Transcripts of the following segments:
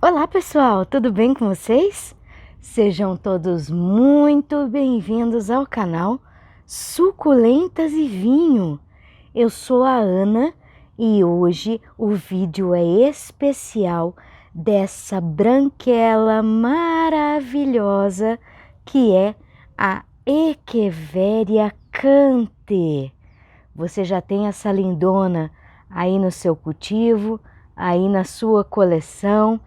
Olá pessoal, tudo bem com vocês? Sejam todos muito bem-vindos ao canal Suculentas e Vinho. Eu sou a Ana e hoje o vídeo é especial dessa branquela maravilhosa que é a Echeveria Cante. Você já tem essa lindona aí no seu cultivo, aí na sua coleção.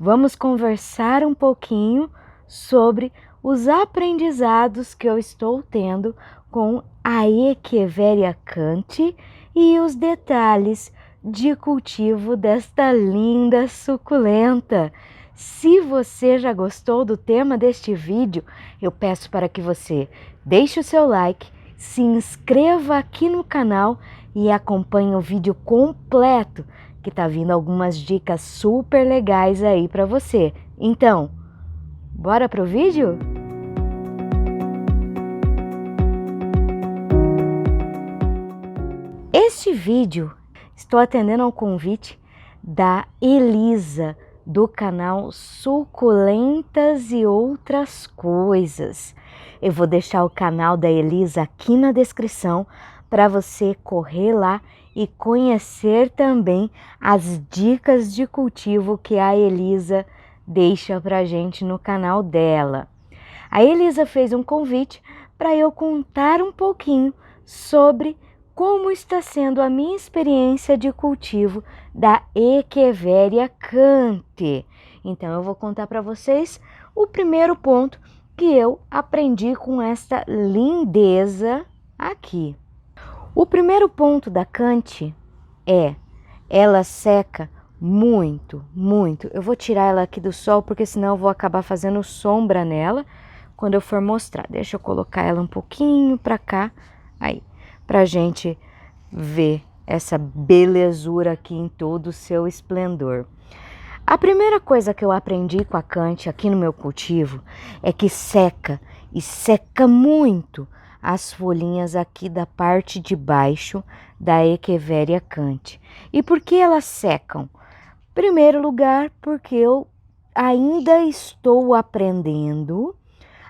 Vamos conversar um pouquinho sobre os aprendizados que eu estou tendo com a Echeveria Cante e os detalhes de cultivo desta linda suculenta. Se você já gostou do tema deste vídeo, eu peço para que você deixe o seu like, se inscreva aqui no canal e acompanhe o vídeo completo, que tá vindo algumas dicas super legais aí para você. Então, bora pro vídeo? Este vídeo estou atendendo ao convite da Elisa, do canal Suculentas e Outras Coisas. Eu vou deixar o canal da Elisa aqui na descrição para você correr lá e conhecer também as dicas de cultivo que a Elisa deixa pra gente no canal dela. A Elisa fez um convite para eu contar um pouquinho sobre como está sendo a minha experiência de cultivo da Echeveria Cante. Então eu vou contar para vocês o primeiro ponto que eu aprendi com esta lindeza aqui. O primeiro ponto da Cante é, ela seca muito. Eu vou tirar ela aqui do sol, porque senão eu vou acabar fazendo sombra nela quando eu for mostrar. Deixa eu colocar ela um pouquinho pra cá, aí, pra gente ver essa belezura aqui em todo o seu esplendor. A primeira coisa que eu aprendi com a Cante aqui no meu cultivo é que seca, e seca muito, as folhinhas aqui da parte de baixo da Echeveria Cante. E por que elas secam? Em primeiro lugar, porque eu ainda estou aprendendo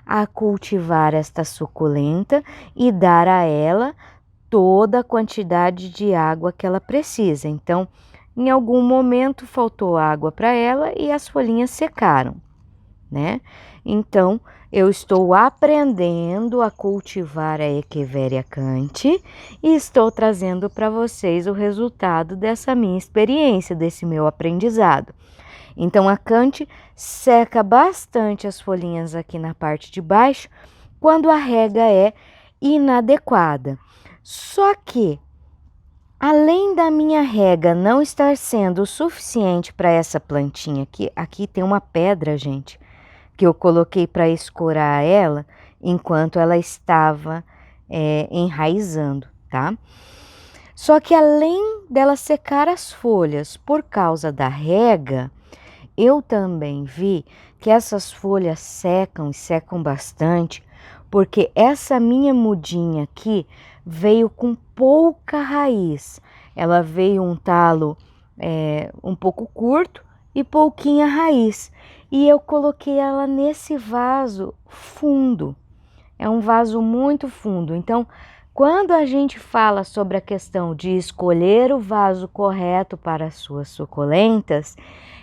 a cultivar esta suculenta e dar a ela toda a quantidade de água que ela precisa. Então, em algum momento faltou água para ela e as folhinhas secaram, né? Então, eu estou aprendendo a cultivar a Echeveria Cante e estou trazendo para vocês o resultado dessa minha experiência, desse meu aprendizado. Então, a Cante seca bastante as folhinhas aqui na parte de baixo quando a rega é inadequada. Só que, além da minha rega não estar sendo o suficiente para essa plantinha aqui tem uma pedra, gente, que eu coloquei para escorar ela enquanto ela estava enraizando, tá? Só que além dela secar as folhas por causa da rega, eu também vi que essas folhas secam e secam bastante, porque essa minha mudinha aqui veio com pouca raiz. Ela veio um talo um pouco curto e pouquinha raiz. E eu coloquei ela nesse vaso fundo. É um vaso muito fundo. Então, quando a gente fala sobre a questão de escolher o vaso correto para as suas suculentas,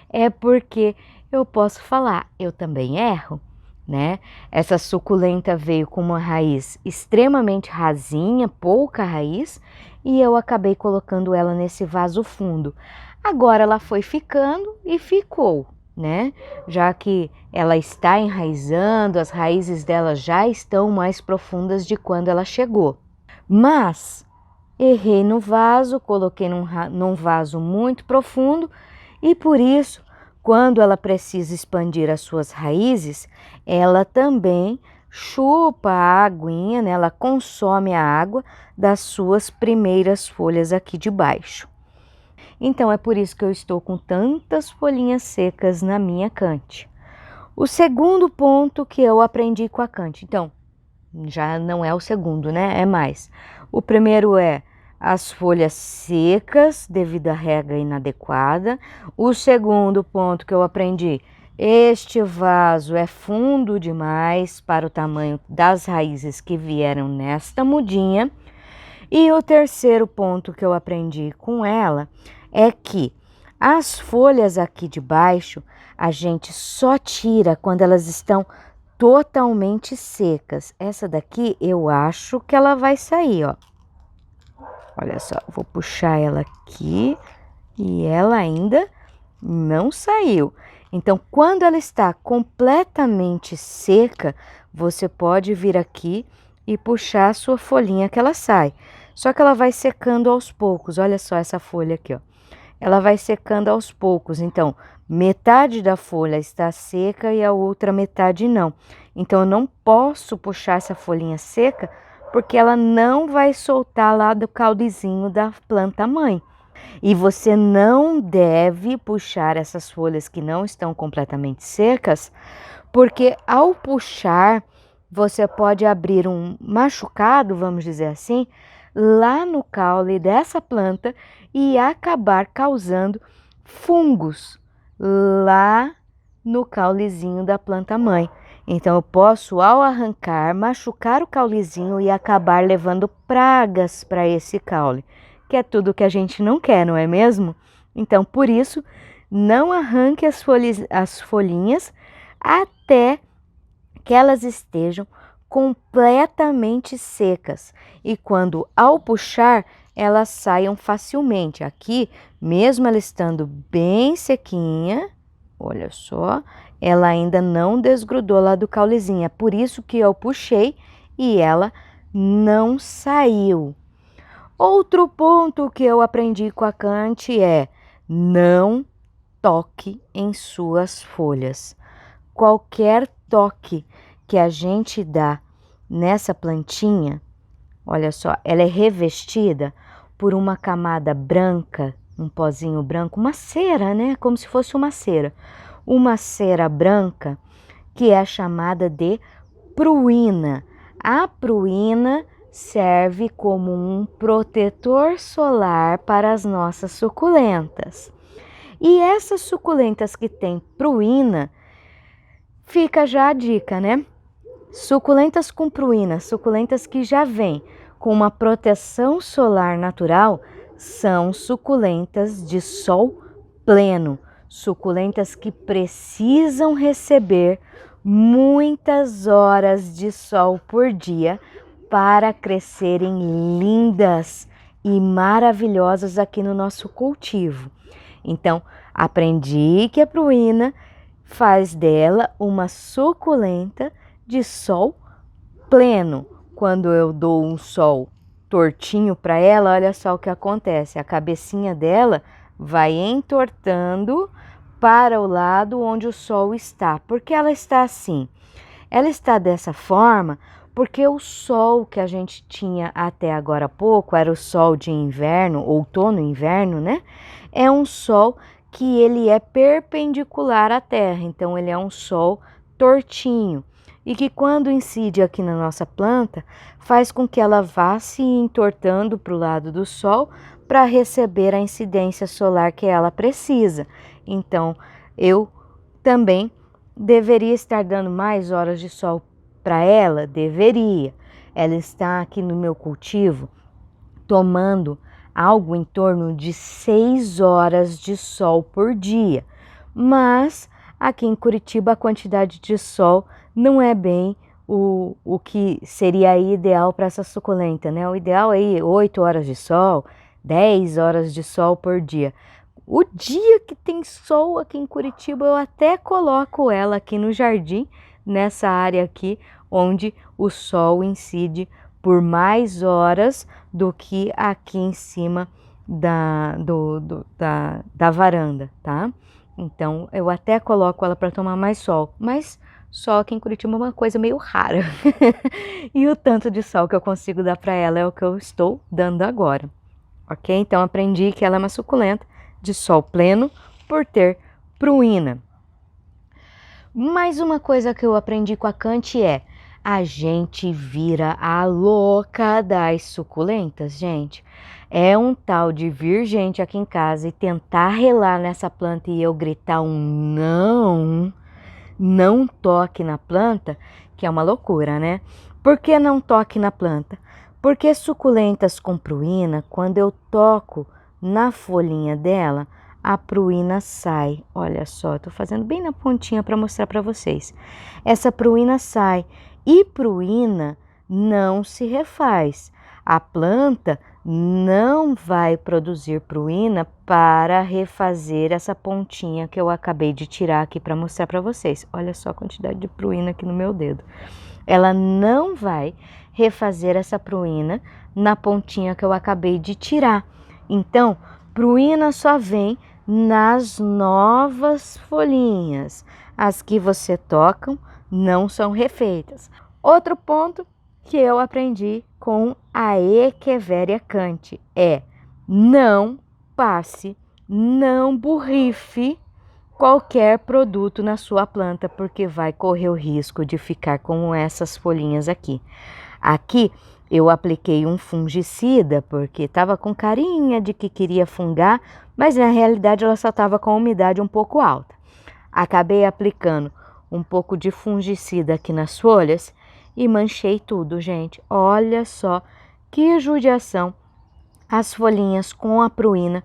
é porque eu posso falar, eu também erro, né? Essa suculenta veio com uma raiz extremamente rasinha, pouca raiz, e eu acabei colocando ela nesse vaso fundo. Agora ela foi ficando e ficou, né? Já que ela está enraizando, as raízes dela já estão mais profundas de quando ela chegou. Mas errei no vaso, coloquei num vaso muito profundo e por isso, quando ela precisa expandir as suas raízes, ela também chupa a aguinha, né? Ela consome a água das suas primeiras folhas aqui de baixo. Então é por isso que eu estou com tantas folhinhas secas na minha Cante. O segundo ponto que eu aprendi com a Cante, então, já não é o segundo, né? É mais. O primeiro é as folhas secas devido à rega inadequada. O segundo ponto que eu aprendi, este vaso é fundo demais para o tamanho das raízes que vieram nesta mudinha. E o terceiro ponto que eu aprendi com ela é que as folhas aqui de baixo a gente só tira quando elas estão totalmente secas. Essa daqui eu acho que ela vai sair, ó. Olha só, vou puxar ela aqui e ela ainda não saiu. Então, quando ela está completamente seca, você pode vir aqui e puxar a sua folhinha que ela sai. Só que ela vai secando aos poucos. Olha só essa folha aqui, ó. Ela vai secando aos poucos. Então, metade da folha está seca e a outra metade não. Então, eu não posso puxar essa folhinha seca porque ela não vai soltar lá do caudezinho da planta mãe. E você não deve puxar essas folhas que não estão completamente secas, porque ao puxar, você pode abrir um machucado, vamos dizer assim, lá no caule dessa planta e acabar causando fungos lá no caulezinho da planta mãe. Então, eu posso, ao arrancar, machucar o caulezinho e acabar levando pragas para esse caule, que é tudo que a gente não quer, não é mesmo? Então, por isso, não arranque as folhinhas até que elas estejam completamente secas e quando ao puxar elas saiam facilmente. Aqui, mesmo ela estando bem sequinha, olha só, ela ainda não desgrudou lá do caulezinho. É por isso que eu puxei e ela não saiu. Outro ponto que eu aprendi com a Kant é: não toque em suas folhas. Qualquer toque que a gente dá nessa plantinha, olha só, ela é revestida por uma camada branca, um pozinho branco, uma cera, né? Como se fosse uma cera. Uma cera branca que é chamada de pruína. A pruína serve como um protetor solar para as nossas suculentas. E essas suculentas que têm pruína, fica já a dica, né? Suculentas com pruína, suculentas que já vêm com uma proteção solar natural, são suculentas de sol pleno, suculentas que precisam receber muitas horas de sol por dia para crescerem lindas e maravilhosas aqui no nosso cultivo. Então, aprendi que a pruína faz dela uma suculenta de sol pleno. Quando eu dou um sol tortinho para ela, olha só o que acontece. A cabecinha dela vai entortando para o lado onde o sol está. Por que ela está assim? Ela está dessa forma porque o sol que a gente tinha até agora há pouco, era o sol de inverno, outono e inverno, né? É um sol que ele é perpendicular à Terra, então ele é um sol tortinho. E que quando incide aqui na nossa planta, faz com que ela vá se entortando para o lado do sol para receber a incidência solar que ela precisa. Então, eu também deveria estar dando mais horas de sol para ela? Deveria. Ela está aqui no meu cultivo tomando algo em torno de 6 horas de sol por dia. Mas aqui em Curitiba a quantidade de sol não é bem o que seria ideal para essa suculenta, né? O ideal é 8 horas de sol, 10 horas de sol por dia. O dia que tem sol aqui em Curitiba, eu até coloco ela aqui no jardim, nessa área aqui, onde o sol incide por mais horas do que aqui em cima da varanda, tá? Então, eu até coloco ela para tomar mais sol, mas sol aqui em Curitiba é uma coisa meio rara. E o tanto de sol que eu consigo dar para ela é o que eu estou dando agora, ok? Então, aprendi que ela é uma suculenta de sol pleno por ter pruína. Mais uma coisa que eu aprendi com a Kant é: a gente vira a louca das suculentas, gente. É um tal de vir gente aqui em casa e tentar relar nessa planta e eu gritar um não, não toque na planta, que é uma loucura, né? Por que não toque na planta? Porque suculentas com pruína, quando eu toco na folhinha dela, a pruína sai. Olha só, eu tô fazendo bem na pontinha para mostrar para vocês. Essa pruína sai e pruína não se refaz. A planta não vai produzir pruína para refazer essa pontinha que eu acabei de tirar aqui para mostrar para vocês. Olha só a quantidade de pruína aqui no meu dedo. Ela não vai refazer essa pruína na pontinha que eu acabei de tirar. Então, pruína só vem nas novas folhinhas. As que você toca não são refeitas. Outro ponto que eu aprendi com a Echeveria canthi é: não passe, não borrife qualquer produto na sua planta, porque vai correr o risco de ficar com essas folhinhas aqui. Aqui eu apliquei um fungicida, porque estava com carinha de que queria fungar, mas na realidade ela só estava com a umidade um pouco alta. Acabei aplicando um pouco de fungicida aqui nas folhas e manchei tudo, gente. Olha só que judiação. As folhinhas com a pruína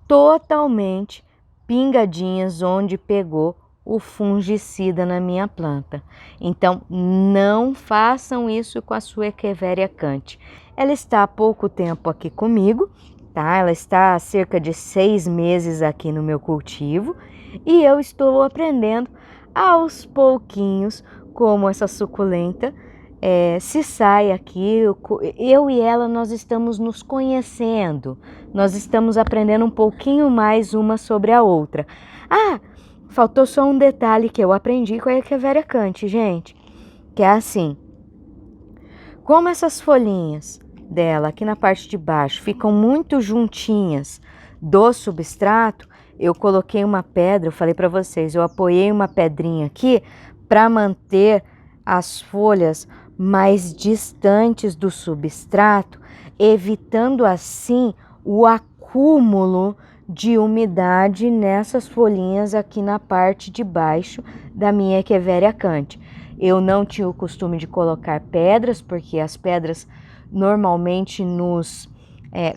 totalmente pingadinhas onde pegou o fungicida na minha planta. Então, não façam isso com a sua Echeveria canthi. Ela está há pouco tempo aqui comigo, tá? Ela está há cerca de 6 meses aqui no meu cultivo e eu estou aprendendo aos pouquinhos como essa suculenta se sai aqui. Eu e ela, nós estamos nos conhecendo, nós estamos aprendendo um pouquinho mais uma sobre a outra. Faltou só um detalhe que eu aprendi com a Echeveria canthi, gente, que é assim: como essas folhinhas dela aqui na parte de baixo ficam muito juntinhas do substrato, eu coloquei uma pedra, eu falei para vocês, eu apoiei uma pedrinha aqui para manter as folhas mais distantes do substrato, evitando assim o acúmulo de umidade nessas folhinhas aqui na parte de baixo da minha Echeveria canthi. Eu não tinha o costume de colocar pedras, porque as pedras normalmente nos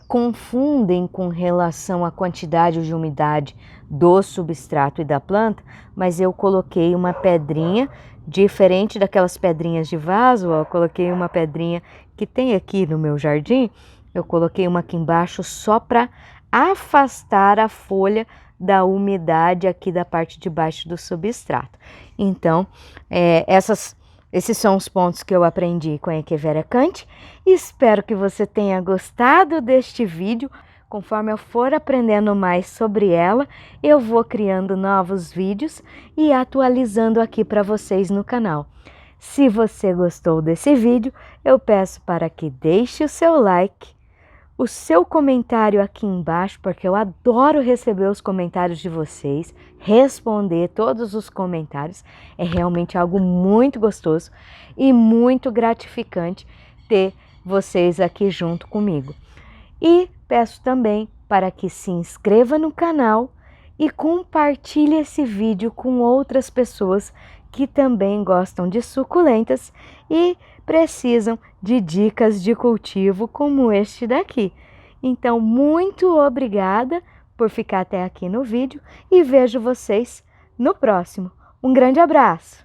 confundem com relação à quantidade de umidade do substrato e da planta, mas eu coloquei uma pedrinha, diferente daquelas pedrinhas de vaso, ó, eu coloquei uma pedrinha que tem aqui no meu jardim, eu coloquei uma aqui embaixo só para afastar a folha da umidade aqui da parte de baixo do substrato. Então, esses são os pontos que eu aprendi com a Echeveria canthi. Espero que você tenha gostado deste vídeo. Conforme eu for aprendendo mais sobre ela, eu vou criando novos vídeos e atualizando aqui para vocês no canal. Se você gostou desse vídeo, eu peço para que deixe o seu like, o seu comentário aqui embaixo, porque eu adoro receber os comentários de vocês, responder todos os comentários. É realmente algo muito gostoso e muito gratificante ter vocês aqui junto comigo. E peço também para que se inscreva no canal e compartilhe esse vídeo com outras pessoas que também gostam de suculentas e precisam de dicas de cultivo como este daqui. Então, muito obrigada por ficar até aqui no vídeo e vejo vocês no próximo. Um grande abraço!